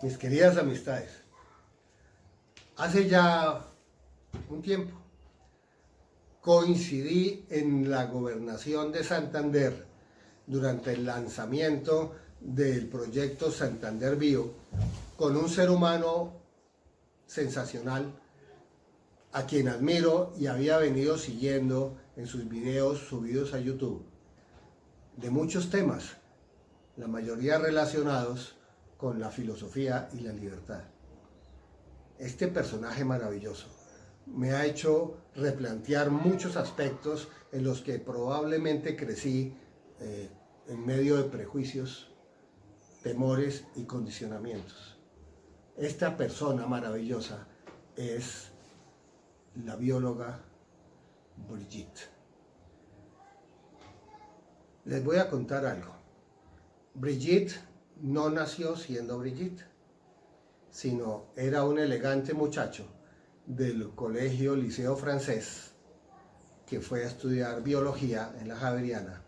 Mis queridas amistades, hace ya un tiempo coincidí en la gobernación de Santander durante el lanzamiento del proyecto Santander Bio con un ser humano sensacional a quien admiro y había venido siguiendo en sus videos subidos a YouTube de muchos temas, la mayoría relacionados con la filosofía y la libertad. Este personaje maravilloso me ha hecho replantear muchos aspectos en los que probablemente crecí en medio de prejuicios, temores y condicionamientos. Esta persona maravillosa es la bióloga Brigitte. Les voy a contar algo. Brigitte no nació siendo Brigitte, sino era un elegante muchacho del colegio Liceo Francés que fue a estudiar biología en la Javeriana,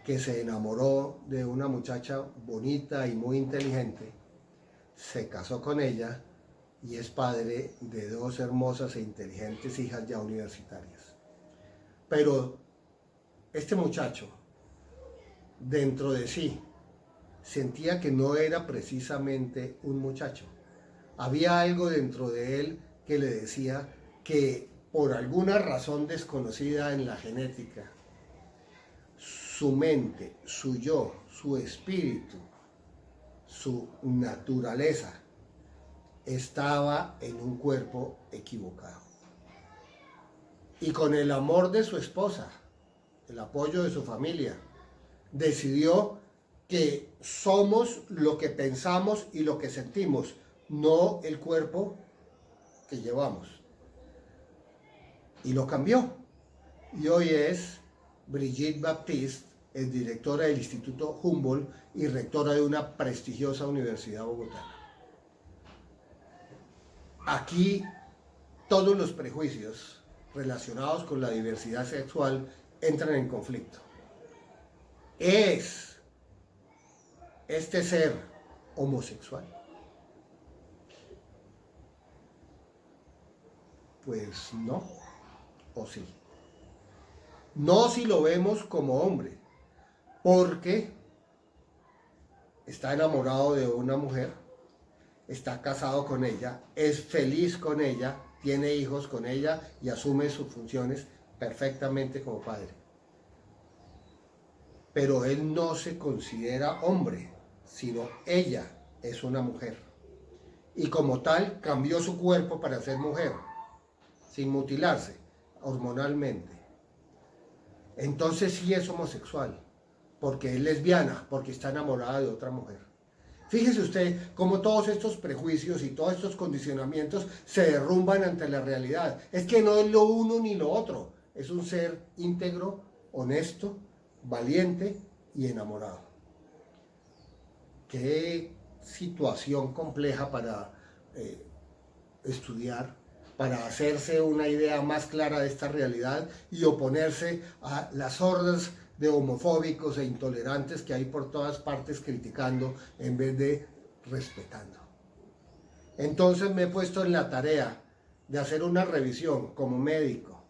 que se enamoró de una muchacha bonita y muy inteligente, se casó con ella y es padre de dos hermosas e inteligentes hijas ya universitarias. Pero este muchacho, dentro de sí, sentía que no era precisamente un muchacho. Había algo dentro de él que le decía que por alguna razón desconocida en la genética, su mente, su yo, su espíritu, su naturaleza estaba en un cuerpo equivocado. Y con el amor de su esposa, el apoyo de su familia, decidió que somos lo que pensamos y lo que sentimos, no el cuerpo que llevamos. Y lo cambió. Y hoy es Brigitte Baptiste, es directora del Instituto Humboldt y rectora de una prestigiosa universidad bogotana. Aquí todos los prejuicios relacionados con la diversidad sexual entran en conflicto. ¿Es este ser homosexual? Pues no, o sí. No si lo vemos como hombre, porque está enamorado de una mujer, está casado con ella, es feliz con ella, tiene hijos con ella y asume sus funciones perfectamente como padre. Pero él no se considera hombre, sino ella es una mujer. Y como tal, cambió su cuerpo para ser mujer, sin mutilarse hormonalmente. Entonces sí es homosexual, porque es lesbiana, porque está enamorada de otra mujer. Fíjese usted cómo todos estos prejuicios y todos estos condicionamientos se derrumban ante la realidad. Es que no es lo uno ni lo otro, es un ser íntegro, honesto, valiente y enamorado. Qué situación compleja para estudiar, para hacerse una idea más clara de esta realidad y oponerse a las hordas de homofóbicos e intolerantes que hay por todas partes criticando en vez de respetando. Entonces me he puesto en la tarea de hacer una revisión como médico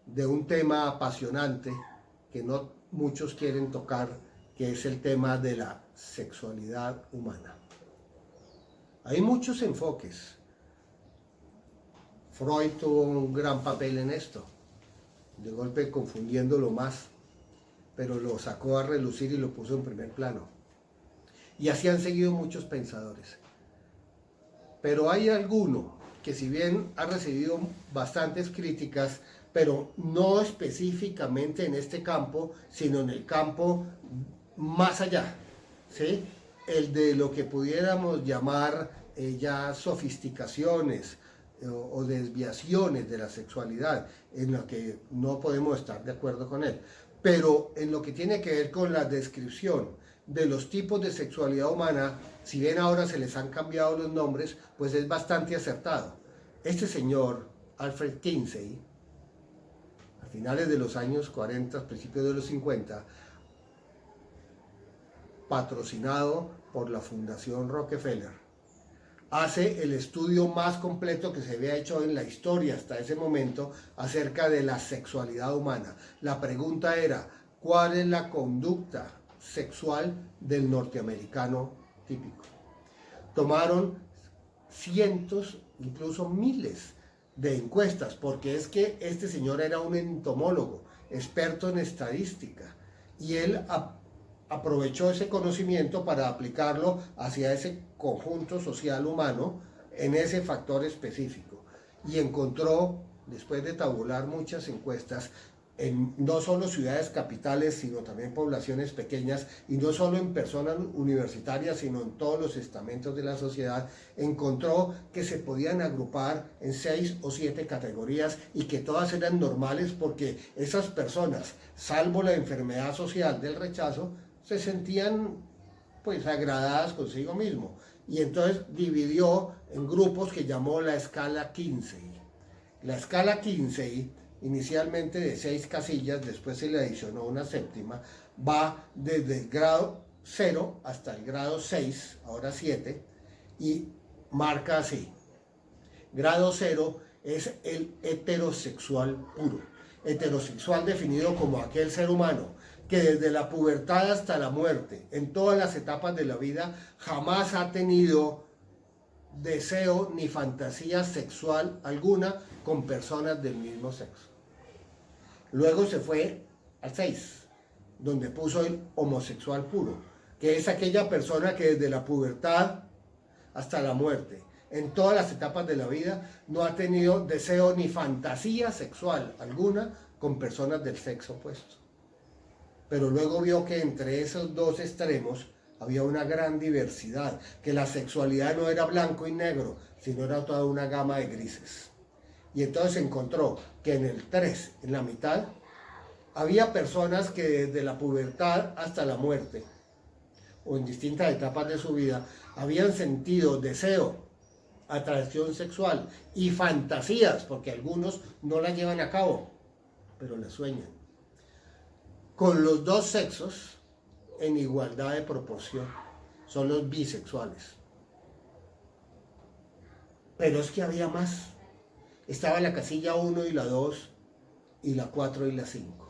de un tema apasionante que no muchos quieren tocar, que es el tema de la sexualidad humana. Hay muchos enfoques. Freud tuvo un gran papel en esto, de golpe confundiéndolo más, pero lo sacó a relucir y lo puso en primer plano. Y así han seguido muchos pensadores. Pero hay alguno que, si bien ha recibido bastantes críticas, pero no específicamente en este campo, sino en el campo más allá, ¿sí? El de lo que pudiéramos llamar ya sofisticaciones o desviaciones de la sexualidad, en lo que no podemos estar de acuerdo con él. Pero en lo que tiene que ver con la descripción de los tipos de sexualidad humana, si bien ahora se les han cambiado los nombres, pues es bastante acertado. Este señor, Alfred Kinsey, a finales de los años 40, principios de los 50, patrocinado por la Fundación Rockefeller, hace el estudio más completo que se había hecho en la historia hasta ese momento acerca de la sexualidad humana. La pregunta era, ¿cuál es la conducta sexual del norteamericano típico? Tomaron cientos, incluso miles de encuestas, porque es que este señor era un entomólogo, experto en estadística, y él aprovechó ese conocimiento para aplicarlo hacia ese conjunto social humano en ese factor específico. Y encontró, después de tabular muchas encuestas, en no solo ciudades capitales, sino también poblaciones pequeñas, y no solo en personas universitarias, sino en todos los estamentos de la sociedad, encontró que se podían agrupar en 6 o 7 categorías y que todas eran normales porque esas personas, salvo la enfermedad social del rechazo, se sentían pues agradadas consigo mismo. Y entonces dividió en grupos que llamó la escala Kinsey. La escala Kinsey, inicialmente de 6 casillas, después se le adicionó una séptima, va desde el grado 0 hasta el grado 6, ahora 7, y marca así. Grado 0 es el heterosexual puro. Heterosexual definido como aquel ser humano que desde la pubertad hasta la muerte, en todas las etapas de la vida, jamás ha tenido deseo ni fantasía sexual alguna con personas del mismo sexo. Luego se fue al 6, donde puso el homosexual puro, que es aquella persona que desde la pubertad hasta la muerte, en todas las etapas de la vida, no ha tenido deseo ni fantasía sexual alguna con personas del sexo opuesto. Pero luego vio que entre esos dos extremos había una gran diversidad, que la sexualidad no era blanco y negro, sino era toda una gama de grises. Y entonces encontró que en el 3, en la mitad, había personas que desde la pubertad hasta la muerte, o en distintas etapas de su vida, habían sentido deseo, atracción sexual y fantasías, porque algunos no la llevan a cabo, pero la sueñan, con los dos sexos en igualdad de proporción. Son los bisexuales. Pero es que había más. Estaba la casilla 1 y la 2, y la 4 y la 5.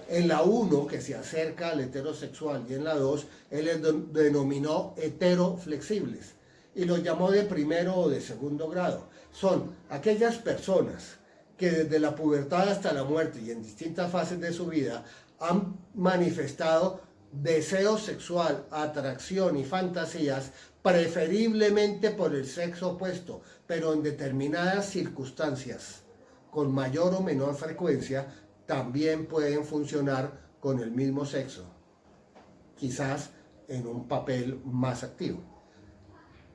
En la 1, que se acerca al heterosexual, y en la 2, él les denominó heteroflexibles, y los llamó de primero o de segundo grado. Son aquellas personas que desde la pubertad hasta la muerte y en distintas fases de su vida han manifestado deseo sexual, atracción y fantasías, preferiblemente por el sexo opuesto, pero en determinadas circunstancias, con mayor o menor frecuencia, también pueden funcionar con el mismo sexo, quizás en un papel más activo.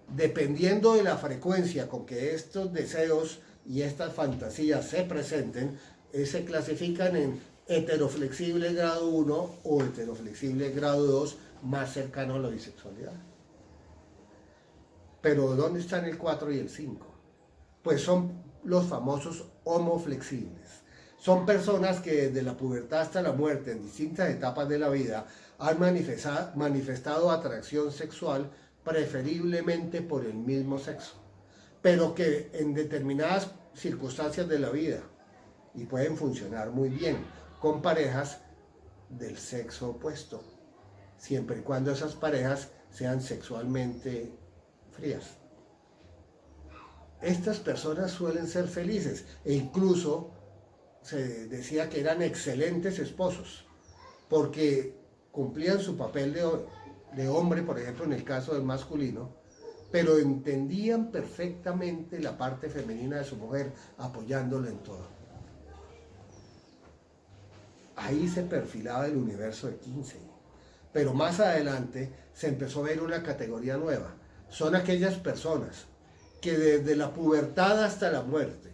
Dependiendo de la frecuencia con que estos deseos y estas fantasías se presenten, se clasifican en heteroflexible grado 1 o heteroflexible grado 2, más cercano a la bisexualidad. Pero ¿dónde están el 4 y el 5? Pues son los famosos homoflexibles. Son personas que desde la pubertad hasta la muerte, en distintas etapas de la vida, han manifestado atracción sexual, preferiblemente por el mismo sexo, pero que en determinadas circunstancias de la vida, y pueden funcionar muy bien con parejas del sexo opuesto, siempre y cuando esas parejas sean sexualmente frías. Estas personas suelen ser felices e incluso se decía que eran excelentes esposos porque cumplían su papel de hombre, por ejemplo, en el caso del masculino, pero entendían perfectamente la parte femenina de su mujer, apoyándola en todo. Ahí se perfilaba el universo de Kinsey. Pero más adelante se empezó a ver una categoría nueva. Son aquellas personas que desde la pubertad hasta la muerte,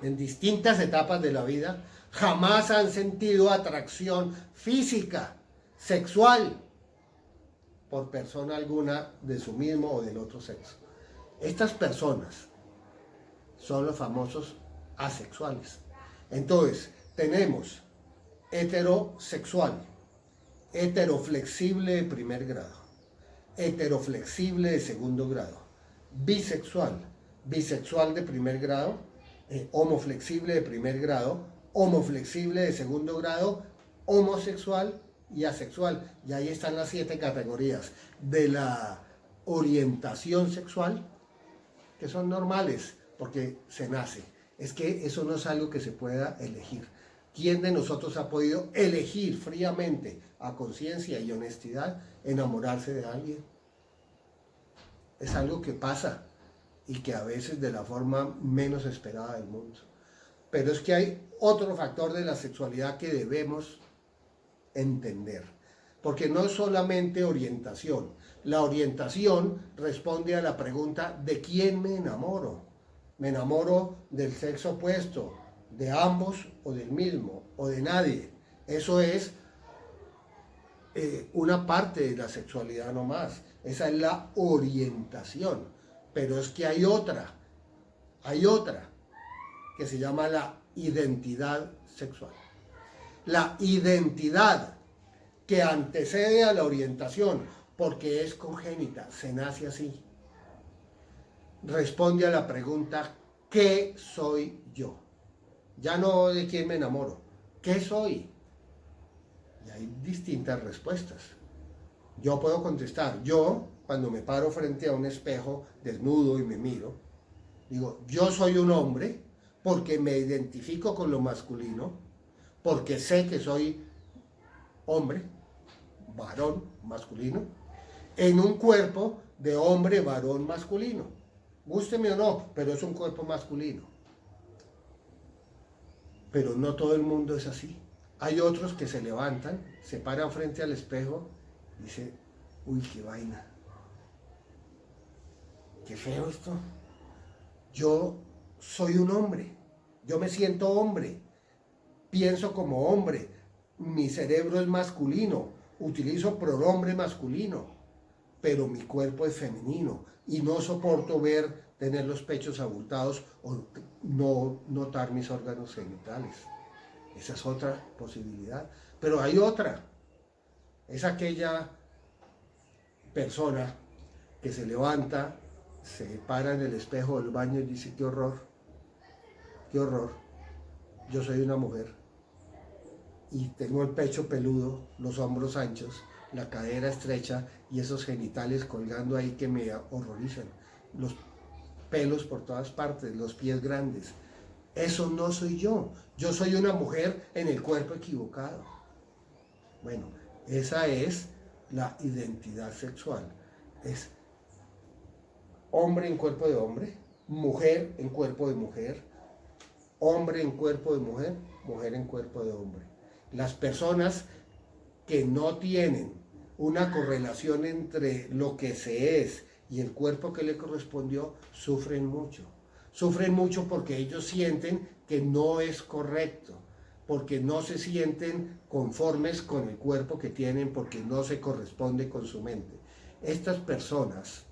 en distintas etapas de la vida, jamás han sentido atracción física, sexual, por persona alguna de su mismo o del otro sexo. Estas personas son los famosos asexuales. Entonces, tenemos heterosexual, heteroflexible de primer grado, heteroflexible de segundo grado, bisexual, bisexual de primer grado, homoflexible de primer grado, homoflexible de segundo grado, homosexual y asexual. Y ahí están las 7 categorías de la orientación sexual, que son normales porque se nace. Es que eso no es algo que se pueda elegir. ¿Quién de nosotros ha podido elegir fríamente, a conciencia y honestidad, enamorarse de alguien? Es algo que pasa y que a veces de la forma menos esperada del mundo. Pero es que hay otro factor de la sexualidad que debemos entender, porque no es solamente orientación. La orientación responde a la pregunta: ¿de quién me enamoro? ¿Me enamoro del sexo opuesto, de ambos o del mismo, o de nadie? Eso es una parte de la sexualidad nomás. Esa es la orientación. Pero es que hay otra que se llama la identidad sexual. La identidad que antecede a la orientación, porque es congénita, se nace así. Responde a la pregunta: ¿qué soy yo? Ya no de quién me enamoro, ¿qué soy? Y hay distintas respuestas. Yo puedo contestar, yo cuando me paro frente a un espejo desnudo y me miro, digo, yo soy un hombre porque me identifico con lo masculino, porque sé que soy hombre, varón, masculino, en un cuerpo de hombre, varón, masculino. Gústeme o no, pero es un cuerpo masculino. Pero no todo el mundo es así. Hay otros que se levantan, se paran frente al espejo y dicen, uy, qué vaina. Qué feo esto. Yo soy un hombre. Yo me siento hombre. Pienso como hombre. Mi cerebro es masculino. Utilizo pronombre masculino. Pero mi cuerpo es femenino. Y no soporto tener los pechos abultados o no notar mis órganos genitales. Esa es otra posibilidad. Pero hay otra. Es aquella persona que se levanta, se para en el espejo del baño y dice, qué horror, yo soy una mujer y tengo el pecho peludo, los hombros anchos, la cadera estrecha y esos genitales colgando ahí que me horrorizan, los pelos por todas partes, los pies grandes. Eso no soy yo soy una mujer en el cuerpo equivocado. Bueno, esa es la identidad sexual. Es hombre en cuerpo de hombre, mujer en cuerpo de mujer, hombre en cuerpo de mujer, mujer en cuerpo de hombre. Las personas que no tienen una correlación entre lo que se es y el cuerpo que le correspondió, sufren mucho. Sufren mucho porque ellos sienten que no es correcto, porque no se sienten conformes con el cuerpo que tienen, porque no se corresponde con su mente. Estas personas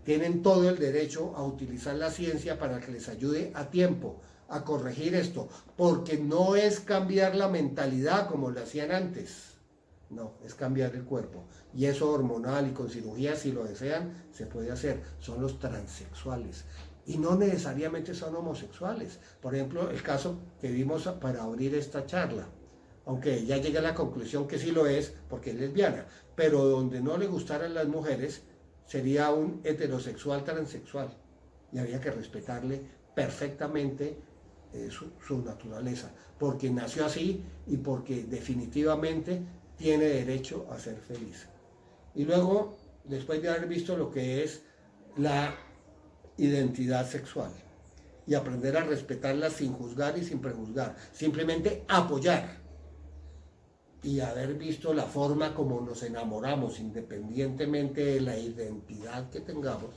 tienen todo el derecho a utilizar la ciencia para que les ayude a tiempo a corregir esto, porque no es cambiar la mentalidad como lo hacían antes, no, es cambiar el cuerpo, y eso hormonal y con cirugía, si lo desean, se puede hacer. Son los transexuales, y no necesariamente son homosexuales. Por ejemplo, el caso que vimos para abrir esta charla, aunque ella llega a la conclusión que sí lo es, porque es lesbiana, pero donde no le gustaran las mujeres, sería un heterosexual transexual, y había que respetarle perfectamente su naturaleza, porque nació así y porque definitivamente tiene derecho a ser feliz. Y luego, después de haber visto lo que es la identidad sexual y aprender a respetarla sin juzgar y sin prejuzgar, simplemente apoyar, y haber visto la forma como nos enamoramos independientemente de la identidad que tengamos,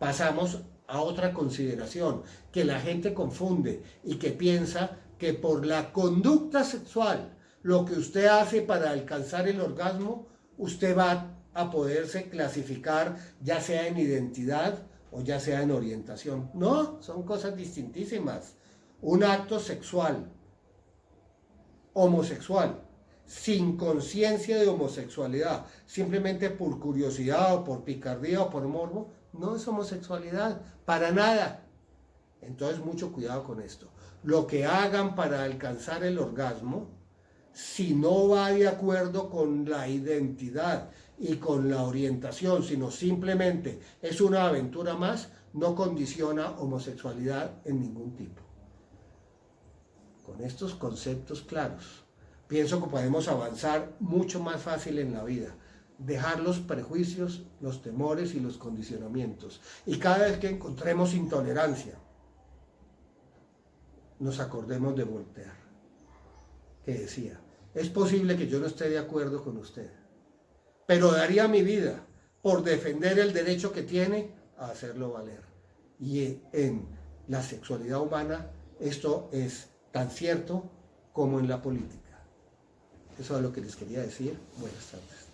pasamos a otra consideración que la gente confunde y que piensa que por la conducta sexual, lo que usted hace para alcanzar el orgasmo, usted va a poderse clasificar ya sea en identidad o ya sea en orientación. No, son cosas distintísimas. Un acto sexual, homosexual, sin conciencia de homosexualidad, simplemente por curiosidad o por picardía o por morbo, no es homosexualidad, para nada. Entonces, mucho cuidado con esto. Lo que hagan para alcanzar el orgasmo, si no va de acuerdo con la identidad y con la orientación, sino simplemente es una aventura más, no condiciona homosexualidad en ningún tipo. Con estos conceptos claros, pienso que podemos avanzar mucho más fácil en la vida. Dejar los prejuicios, los temores y los condicionamientos. Y cada vez que encontremos intolerancia, nos acordemos de Voltaire, que decía, es posible que yo no esté de acuerdo con usted, pero daría mi vida por defender el derecho que tiene a hacerlo valer. Y en la sexualidad humana esto es tan cierto como en la política. Eso es lo que les quería decir. Buenas tardes.